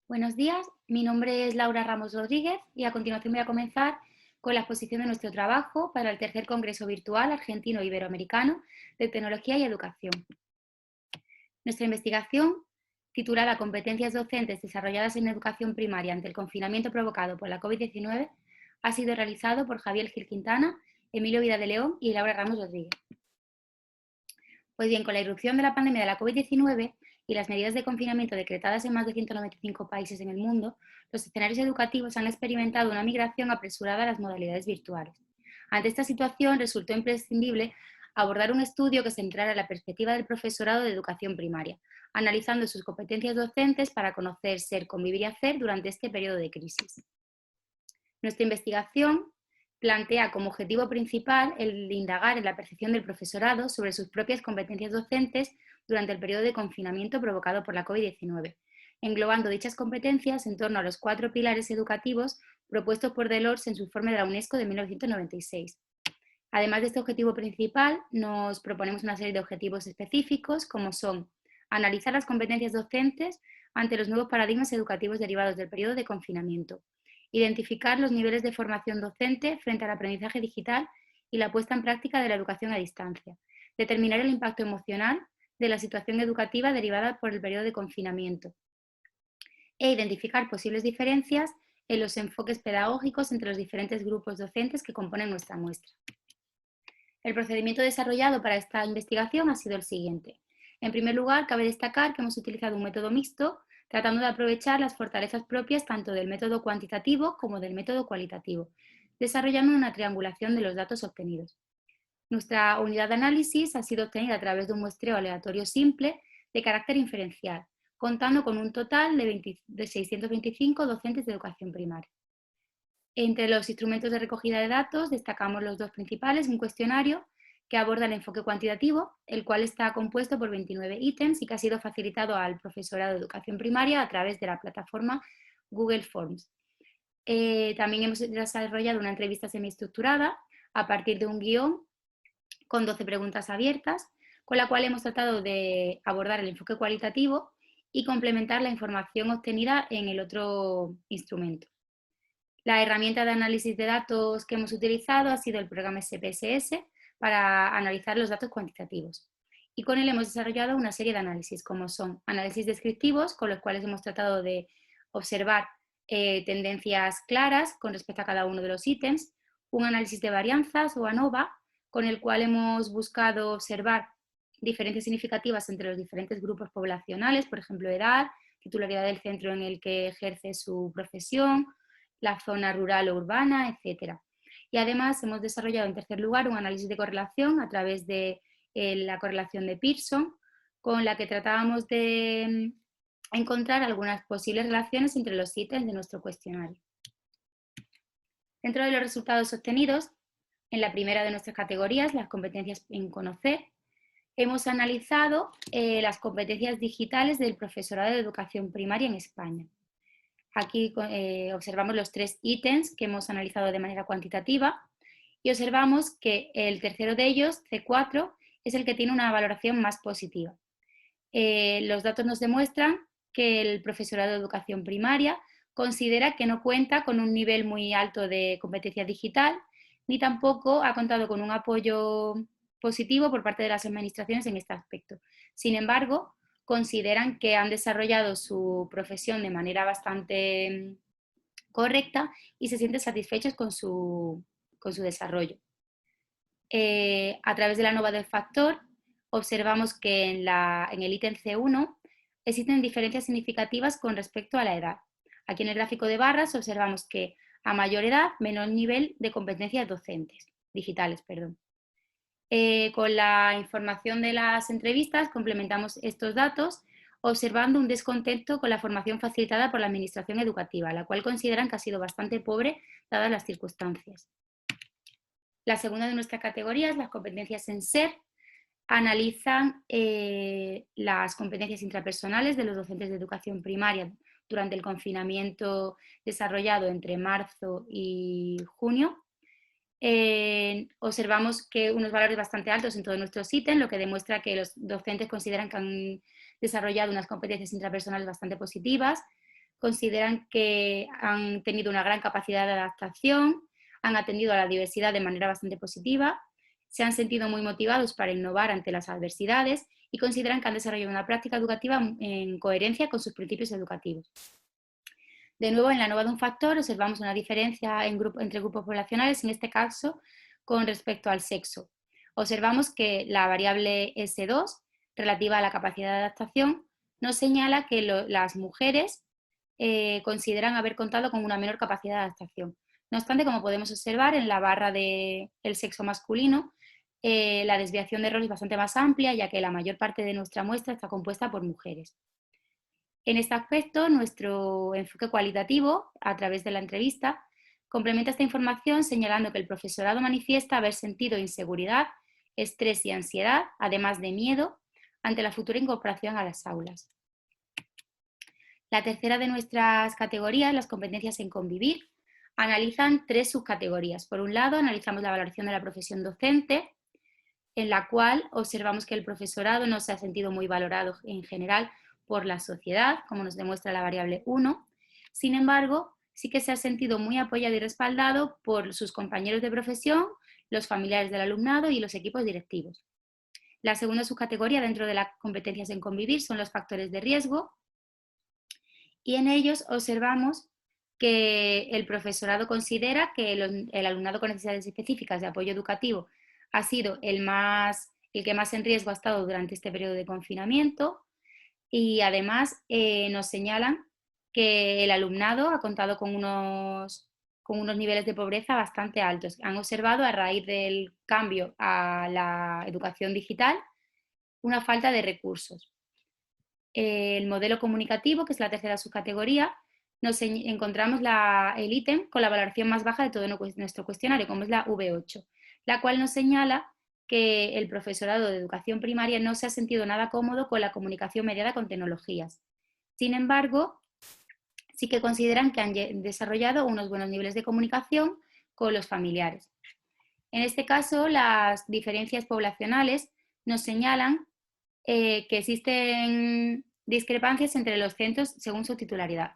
Buenos días, mi nombre es Laura Ramos Rodríguez y a continuación voy a comenzar con la exposición de nuestro trabajo para el tercer Congreso Virtual Argentino-Iberoamericano de Tecnología y Educación. Nuestra investigación, titulada Competencias docentes desarrolladas en educación primaria ante el confinamiento provocado por la COVID-19, ha sido realizado por Javier Gil Quintana, Emilio Vida de León y Laura Ramos Rodríguez. Pues bien, con la irrupción de la pandemia de la COVID-19 y las medidas de confinamiento decretadas en más de 195 países en el mundo, los escenarios educativos han experimentado una migración apresurada a las modalidades virtuales. Ante esta situación, resultó imprescindible abordar un estudio que centrara la perspectiva del profesorado de educación primaria, analizando sus competencias docentes para conocer, ser, convivir y hacer durante este periodo de crisis. Nuestra investigación plantea como objetivo principal el de indagar en la percepción del profesorado sobre sus propias competencias docentes durante el periodo de confinamiento provocado por la COVID-19, englobando dichas competencias en torno a los 4 pilares educativos propuestos por Delors en su informe de la UNESCO de 1996. Además de este objetivo principal, nos proponemos una serie de objetivos específicos, como son analizar las competencias docentes ante los nuevos paradigmas educativos derivados del periodo de confinamiento, identificar los niveles de formación docente frente al aprendizaje digital y la puesta en práctica de la educación a distancia, determinar el impacto emocional de la situación educativa derivada por el periodo de confinamiento e identificar posibles diferencias en los enfoques pedagógicos entre los diferentes grupos docentes que componen nuestra muestra. El procedimiento desarrollado para esta investigación ha sido el siguiente. En primer lugar, cabe destacar que hemos utilizado un método mixto, tratando de aprovechar las fortalezas propias tanto del método cuantitativo como del método cualitativo, desarrollando una triangulación de los datos obtenidos. Nuestra unidad de análisis ha sido obtenida a través de un muestreo aleatorio simple de carácter inferencial, contando con un total de 625 docentes de educación primaria. Entre los instrumentos de recogida de datos destacamos los dos principales, un cuestionario que aborda el enfoque cuantitativo, el cual está compuesto por 29 ítems y que ha sido facilitado al profesorado de educación primaria a través de la plataforma Google Forms. También hemos desarrollado una entrevista semiestructurada a partir de un guión con 12 preguntas abiertas, con la cual hemos tratado de abordar el enfoque cualitativo y complementar la información obtenida en el otro instrumento. La herramienta de análisis de datos que hemos utilizado ha sido el programa SPSS para analizar los datos cuantitativos. Y con él hemos desarrollado una serie de análisis, como son análisis descriptivos, con los cuales hemos tratado de observar tendencias claras con respecto a cada uno de los ítems, un análisis de varianzas o ANOVA, con el cual hemos buscado observar diferencias significativas entre los diferentes grupos poblacionales, por ejemplo, edad, titularidad del centro en el que ejerce su profesión, la zona rural o urbana, etc. Y además hemos desarrollado en tercer lugar un análisis de correlación a través de la correlación de Pearson, con la que tratábamos de encontrar algunas posibles relaciones entre los ítems de nuestro cuestionario. Dentro de los resultados obtenidos, en la primera de nuestras categorías, las competencias en conocer, hemos analizado las competencias digitales del profesorado de educación primaria en España. Aquí observamos los 3 ítems que hemos analizado de manera cuantitativa y observamos que el tercero de ellos, C4, es el que tiene una valoración más positiva. Los datos nos demuestran que el profesorado de educación primaria considera que no cuenta con un nivel muy alto de competencia digital, ni tampoco ha contado con un apoyo positivo por parte de las administraciones en este aspecto. Sin embargo, consideran que han desarrollado su profesión de manera bastante correcta y se sienten satisfechos con su desarrollo. A través de la ANOVA del factor, observamos que en el ítem C1 existen diferencias significativas con respecto a la edad. Aquí en el gráfico de barras observamos que a mayor edad, menor nivel de competencias digitales. Con la información de las entrevistas complementamos estos datos observando un descontento con la formación facilitada por la Administración Educativa, la cual consideran que ha sido bastante pobre dadas las circunstancias. La segunda de nuestras categorías, las competencias en SER, analizan las competencias intrapersonales de los docentes de educación primaria durante el confinamiento desarrollado entre marzo y junio. Observamos que unos valores bastante altos en todos nuestros ítems, lo que demuestra que los docentes consideran que han desarrollado unas competencias intrapersonales bastante positivas, consideran que han tenido una gran capacidad de adaptación, han atendido a la diversidad de manera bastante positiva, se han sentido muy motivados para innovar ante las adversidades y consideran que han desarrollado una práctica educativa en coherencia con sus principios educativos. De nuevo, en la ANOVA de un factor observamos una diferencia entre grupos poblacionales, en este caso con respecto al sexo. Observamos que la variable S2, relativa a la capacidad de adaptación, nos señala que las mujeres consideran haber contado con una menor capacidad de adaptación. No obstante, como podemos observar en la barra del sexo masculino, la desviación de rol es bastante más amplia, ya que la mayor parte de nuestra muestra está compuesta por mujeres. En este aspecto, nuestro enfoque cualitativo, a través de la entrevista, complementa esta información señalando que el profesorado manifiesta haber sentido inseguridad, estrés y ansiedad, además de miedo, ante la futura incorporación a las aulas. La tercera de nuestras categorías, las competencias en convivir, analizan 3 subcategorías. Por un lado, analizamos la valoración de la profesión docente, en la cual observamos que el profesorado no se ha sentido muy valorado en general por la sociedad, como nos demuestra la variable 1. Sin embargo, sí que se ha sentido muy apoyado y respaldado por sus compañeros de profesión, los familiares del alumnado y los equipos directivos. La segunda subcategoría dentro de las competencias en convivir son los factores de riesgo, y en ellos observamos que el profesorado considera que el alumnado con necesidades específicas de apoyo educativo ha sido el que más en riesgo ha estado durante este periodo de confinamiento, y además nos señalan que el alumnado ha contado con unos niveles de pobreza bastante altos. Han observado, a raíz del cambio a la educación digital, una falta de recursos. El modelo comunicativo, que es la tercera subcategoría, encontramos el ítem con la valoración más baja de todo nuestro cuestionario, como es la V8, la cual nos señala que el profesorado de educación primaria no se ha sentido nada cómodo con la comunicación mediada con tecnologías. Sin embargo, sí que consideran que han desarrollado unos buenos niveles de comunicación con los familiares. En este caso, las diferencias poblacionales nos señalan que existen discrepancias entre los centros según su titularidad.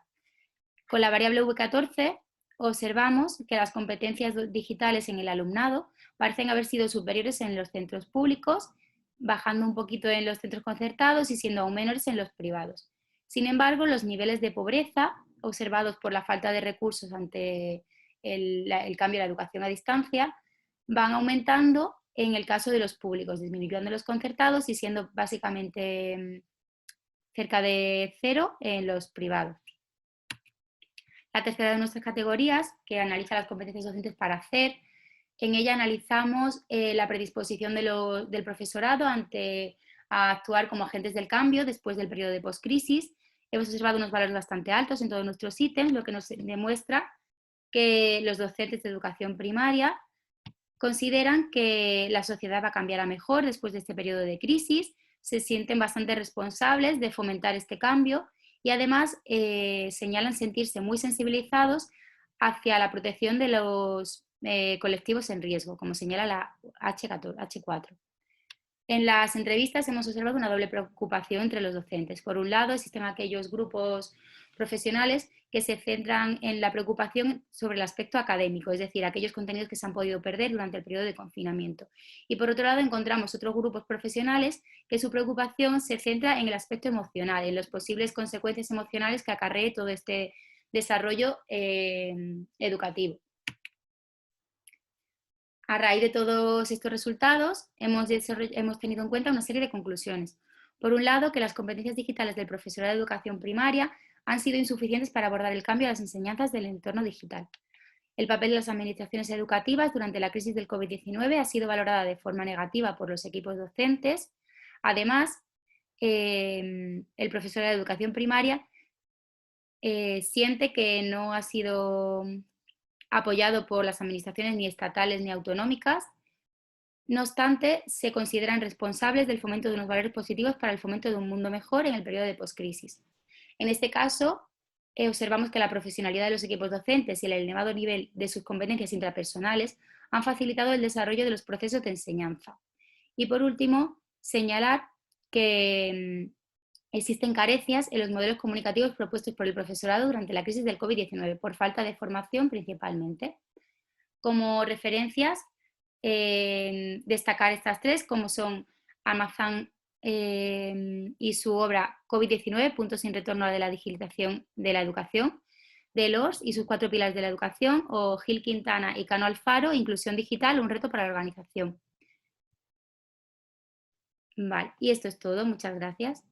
Con la variable V14 observamos que las competencias digitales en el alumnado parecen haber sido superiores en los centros públicos, bajando un poquito en los centros concertados y siendo aún menores en los privados. Sin embargo, los niveles de pobreza observados por la falta de recursos ante el cambio de la educación a distancia van aumentando en el caso de los públicos, disminuyendo los concertados y siendo básicamente cerca de 0 en los privados. La tercera de nuestras categorías, que analiza las competencias docentes para hacer, en ella analizamos la predisposición del profesorado a actuar como agentes del cambio después del periodo de postcrisis. Hemos observado unos valores bastante altos en todos nuestros ítems, lo que nos demuestra que los docentes de educación primaria consideran que la sociedad va a cambiar a mejor después de este periodo de crisis, se sienten bastante responsables de fomentar este cambio y además señalan sentirse muy sensibilizados hacia la protección de los colectivos en riesgo, como señala la H4. En las entrevistas hemos observado una doble preocupación entre los docentes. Por un lado, existen aquellos grupos profesionales que se centran en la preocupación sobre el aspecto académico, es decir, aquellos contenidos que se han podido perder durante el periodo de confinamiento. Y por otro lado, encontramos otros grupos profesionales que su preocupación se centra en el aspecto emocional, en las posibles consecuencias emocionales que acarree todo este desarrollo educativo. A raíz de todos estos resultados, hemos tenido en cuenta una serie de conclusiones. Por un lado, que las competencias digitales del profesorado de educación primaria han sido insuficientes para abordar el cambio de las enseñanzas del entorno digital. El papel de las administraciones educativas durante la crisis del COVID-19 ha sido valorada de forma negativa por los equipos docentes. Además, el profesorado de educación primaria siente que no ha sido apoyado por las administraciones ni estatales ni autonómicas. No obstante, se consideran responsables del fomento de unos valores positivos para el fomento de un mundo mejor en el periodo de postcrisis. En este caso, observamos que la profesionalidad de los equipos docentes y el elevado nivel de sus competencias intrapersonales han facilitado el desarrollo de los procesos de enseñanza. Y por último, señalar que Existen carencias en los modelos comunicativos propuestos por el profesorado durante la crisis del COVID-19, por falta de formación principalmente. Como referencias, destacar estas tres, como son Almazán y su obra COVID-19, puntos sin retorno de la digitalización de la educación, Delors y sus 4 pilares de la educación, o Gil Quintana y Cano Alfaro, Inclusión digital, un reto para la organización. Vale, y esto es todo. Muchas gracias.